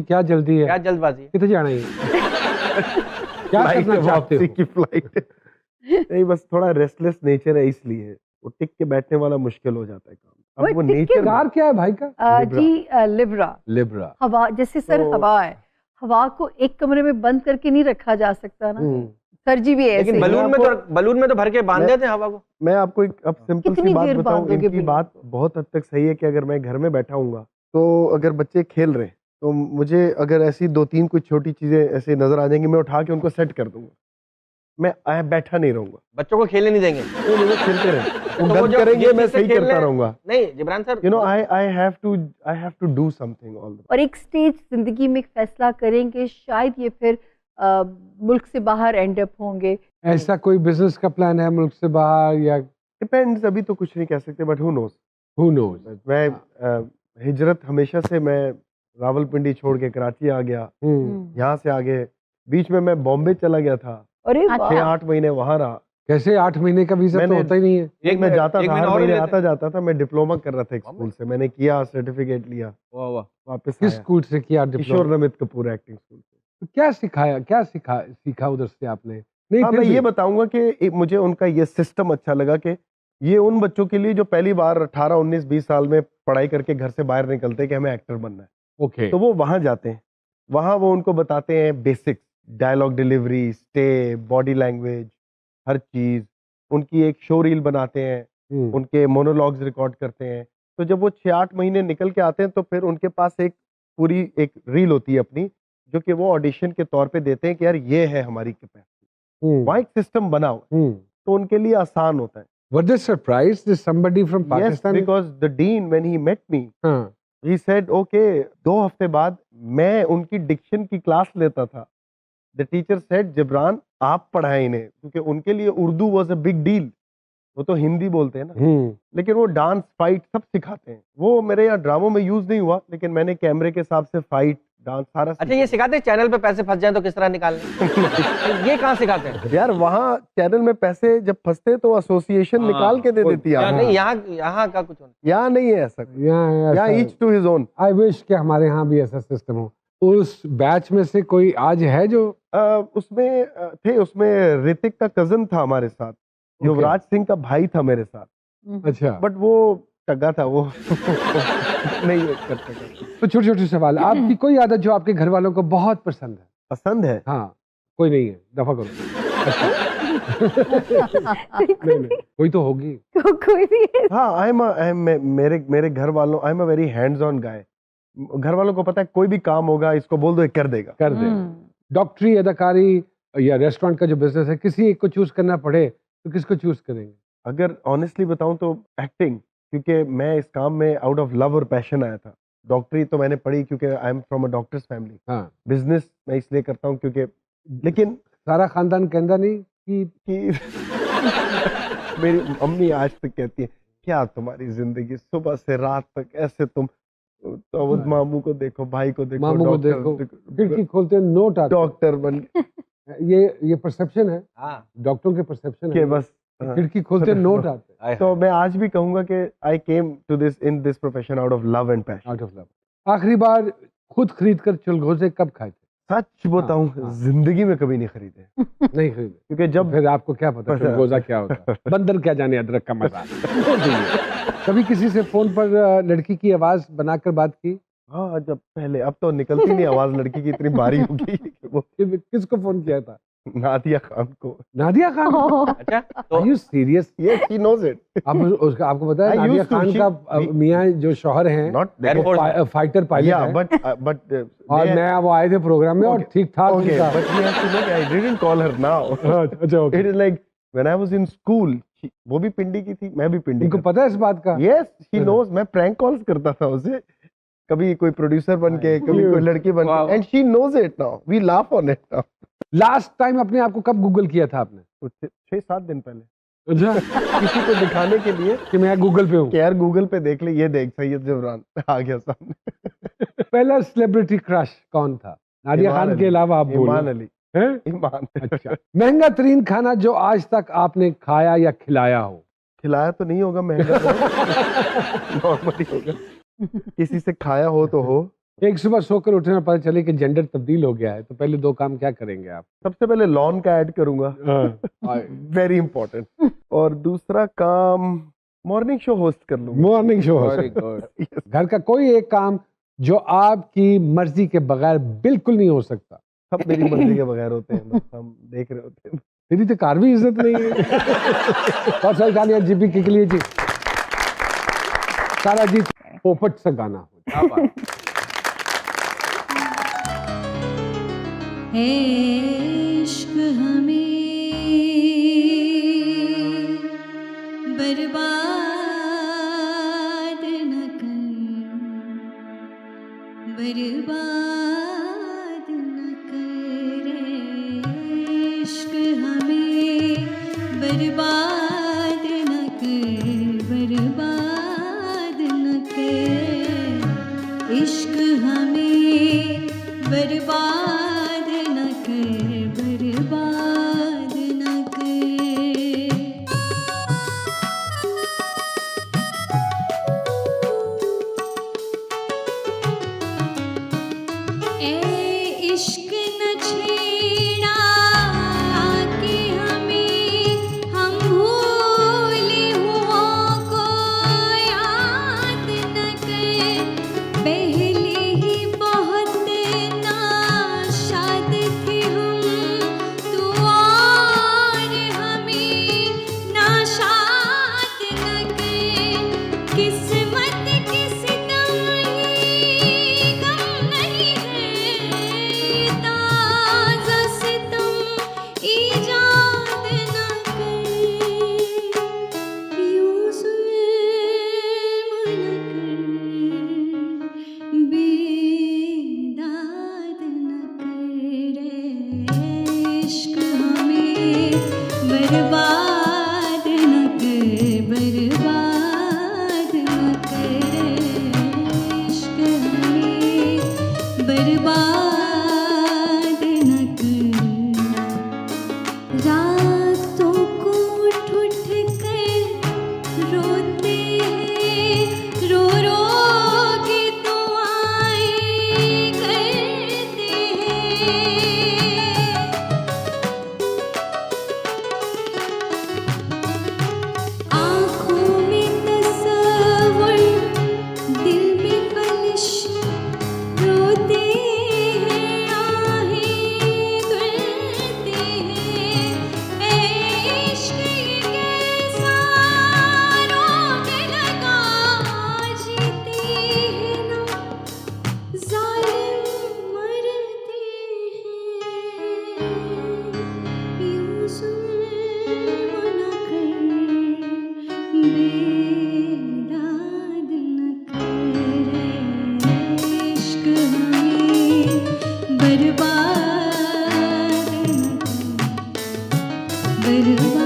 क्या जल्दी है, क्या जल्दबाजी है? कितने जाना है? क्या करना चाहते हो? की फ्लाइट नहीं, बस थोड़ा रेस्टलेस नेचर है, इसलिए वो टिक के बैठने वाला मुश्किल हो जाता है काम। अब वो टिक के नेचर कार क्या है भाई का? लिब्रा। लिब्रा। हवा, जैसे सर तो- हवा है, हवा को एक कमरे में बंद करके नहीं रखा जा सकता ना। सर जी भी ऐसे लेकिन ही। बलून में तो भर के बांध देते हैं हवा को। मैं आपको एक अब सिंपल सी कितनी बात देर बताऊं, बांधोगे इनकी बलून बात को? बहुत हद तक सही है कि अगर मैं घर में बैठा हूँगा तो अगर बच्चे खेल रहे हैं तो मुझे अगर ऐसी 2-3 कुछ छोटी चीजें ऐसे नजर आ जाएंगी, मैं उठा के उनको सेट कर दूंगा। मैं बैठा नहीं रहूंगा। बच्चों को खेलने नहीं देंगे। नहीं, वो खेलते रहे, तो वो वो गलत जो करेंगे, जिस मैं चीज से सही खेल करता रहे हैं- रहूंगा। नहीं Jibran sir, you know I have to do something all the. और एक स्टेज जिंदगी में एक फैसला करेंगे, शायद ये फिर मुल्क से बाहर एंड अप होंगे। ऐसा कोई बिजनेस का प्लान है मुल्क से बाहर या डिपेंड्स, अभी तो कुछ नहीं कह सकते, but who knows. Who knows? मैं हिजरत हमेशा से, मैं रावलपिंडी छोड़ के कराची आ गया, यहाँ से आगे बीच में मैं बॉम्बे चला गया था, अरे अच्छा। 6-8 महीने वहां रहा। कैसे 8 महीने का वीजा तो मैंने- होता ही नहीं है। मैं जाता एक था, महीना हर और महीने लेते आता जाता था। मैं डिप्लोमा कर रहा था एक बॉम्बे? स्कूल से, मैंने किया, सर्टिफिकेट लिया, वाह वाह। वापस किस आया। स्कूल से किया Kishore diploma? Namit Kapoor acting school से। तो क्या सिखाया, क्या सीखा उधर से आपने? नहीं हाँ, फिर मैं भी- ये बताऊंगा कि मुझे उनका ये सिस्टम अच्छा लगा कि ये उन बच्चों के लिए जो पहली बार 18, 19, 20 साल में पढ़ाई करके घर से बाहर निकलते हैं कि हमें एक्टर बनना है, ओके। तो वो वहां जाते हैं। वहां वो उनको बताते हैं basics, dialogue delivery, stay, body language, हर चीज। उनकी एक शो रील बनाते हैं, उनके मोनोलॉग्स रिकॉर्ड करते हैं। तो जब वो 6-8 महीने निकल के आते हैं तो फिर उनके पास एक पूरी एक रील होती है अपनी, जो कि वो ऑडिशन के तौर पे देते हैं कि यार ये है हमारी कैपेसिटी। वहाँ एक सिस्टम बना हुआ है, तो उनके लिए आसान होता है। Were they surprised that somebody from Yes, Pakistan? because the dean when he met me, हाँ, he said, okay, 2 हफ्ते बाद मैं उनकी डिक्शन की क्लास लेता था। The teacher said, जिब्रान आप पढ़ाएं इन्हें, क्योंकि उनके लिए Urdu was a big deal. वो तो हिंदी बोलते हैं ना, लेकिन वो डांस, फाइट सब सिखाते हैं। वो मेरे यहाँ ड्रामों में यूज नहीं हुआ, लेकिन मैंने कैमरे के हिसाब से फाइट, डांस सारा अच्छा, ये सिखाते हैं चैनल पे पैसे फंस जाए तो किस तरह निकालने? ये कहाँ सिखाते हैं? यार वहाँ चैनल में पैसे जब फंसते तो एसोसिएशन हाँ, निकाल के दे देती है। या नहीं, यहाँ का कुछ होना। यहाँ नहीं है ऐसा कुछ। यहाँ यहाँ each to his own. I wish कि हमारे यहाँ भी ऐसा सिस्टम हो। उस बैच में से कोई आज है जो उसमें थे, उसमें ऋतिक का कजन था हमारे साथ, युवराज सिंह का भाई था मेरे साथ, अच्छा, बट वो टगा था, वो नहीं करते। तो छोटे छोटे सवाल, आपकी कोई आदत जो आपके घर वालों को बहुत पसंद है? पसंद है? हाँ, कोई नहीं है, दफा करो। नहीं, कोई तो होगी। कोई भी है। हाँ, मेरे घर वालों, I am a very hands on guy. घर वालों को पता है कोई भी काम होगा, इसको बोल दो ये कर देगा। कर दे। डॉक्टरी, अदाकारी या रेस्टोरेंट का जो बिजनेस है, किसी एक को चूज करना पड़े तो किसको चूज करेंगे? अगर ऑनेस्टली बताऊं तो एक्टिंग, क्योंकि मैं इस काम में आउट ऑफ लव और पैशन आया था। डॉक्टरी तो मैंने पढ़ी क्योंकि I am from a doctor's family. हाँ, बिजनेस मैं इसलिए करता हूँ क्योंकि, लेकिन सारा खानदान कहता नहीं कि मेरी अम्मी आज तक कहती है, क्या तुम्हारी जिंदगी सुबह से रात तक ऐसे, तुम तो मामू को देखो, भाई को देखो, मामू को देखो, खिड़की खोलते नोट आते, डॉक्टर बन ये परसेप्शन है, हाँ, डॉक्टरों के परसेप्शन के है, बस। खिड़की खोलते नोट आते। तो मैं आज भी कहूंगा कि I came to this in this profession out of love and passion. Out of love. आखिरी बार खुद खरीद कर चुलगोजे कब खाए थे? सच बताऊं, हाँ। जिंदगी में कभी नहीं खरीदे, नहीं खरीदे, क्योंकि जब फिर आपको क्या पता चुलगोजा क्या होता है? बंदर क्या जाने अदरक का मजा। कभी किसी से फोन पर लड़की की आवाज बनाकर बात की? हाँ, जब पहले, अब तो निकलती नहीं आवाज लड़की की, इतनी बारी होगी। वो किसको फोन किया था? नादिया खान को। नादिया खान? अच्छा, तो Are you serious? Yes, she knows it. आपको पता है I Nadia used to, Khan she- का मियाँ जो शौहर हैं, Not Air Force में। फाइटर पायलट yeah, है, but और they- मैं वो आए थे प्रोग्राम में और Okay, ठीक ठाक okay, उनका। but you have to know that I didn't call her now. अच्छा, okay। It is like when I was in school, वो भी पिंडी की थी, मैं भी पिंडी उनको का। पता है इस बात का? Yes, she knows. मैं प्रैंक कॉल्स करता था उसे, कभी कोई प्रोड्यूसर बन के, कभी कोई लड़की बन Wow. के, and she knows it now. We laugh on it now. Last time अपने आप को कब गूगल किया था आपने? तो 6-7 दिन पहले अच्छा, किसी को दिखाने के लिए कि मैं गूगल पे हूँ। कि यार गूगल पे देख ले, ये देख सैयद जबरान आ गया सामने। पहला सेलिब्रिटी क्रश कौन था? नादिया ईमान खान अली। के अलावा आप ईमान बोलो। अली। हैं? ईमान। अच्छा, महंगा तरीन खाना जो आज तक आपने खाया या खिलाया हो? खिलाया तो नहीं होगा, महंगा नॉर्मली होगा। किसी से खाया हो तो हो, एक सुबह सोकर उठने में पता चले कि जेंडर तब्दील हो गया है, तो पहले 2 काम क्या करेंगे आप? सबसे पहले लॉन का ऐड करूंगा, हाँ, वेरी इंपॉर्टेंट। और दूसरा काम मॉर्निंग शो होस्ट कर लूंगा। मॉर्निंग शो हो वेरी गुड। घर का कोई एक काम जो आपकी मर्जी के बगैर बिल्कुल नहीं हो सकता। सब मेरी मर्जी के बगैर होते हैं, बस हम देख रहे होते हैं। तेरी तो कार भी इज्जत नहीं है। बहुत सारी गालियां जीपी के लिए जी। सारा जी पोपट सा गाना हो। क्या बात। है इश्क हमें बर्बाद न कर, बर्बाद न कर, इश्क हमें बर्बाद न कर, बर्बाद न कर, इश्क हमें बर्बाद न कर, बर्बाद न कर। ए इश्क न छेड़ा के हमें, हम भूले हुओं को याद न कर, पहले ही बहुत नाशाद थे हम, तू और हमें नाशाद न कर, किस्मत के सितम ही गम नहीं है, ताज़ा सितम ईजाद न कर, यूं जुल्म न कर, बेदाद न कर, इश्क हमें बर्बाद न कर, बर्बाद न कर, इश्क हमें बर्बाद न कर। रातों को उठ उठ कर रोते हैं, रो रो के दुआएं करते हैं, आँखों में तसव्वुर, दिल में खलिश, रोते हैं, आहें धुलते हैं, ए इश्क ये कैसा रोग लगा, जीते हैं ना ज़ालिम मरते हैं, यूं जुल्म न कर, बेदाद न कर, इश्क हमें बर्बाद न कर, बर्बाद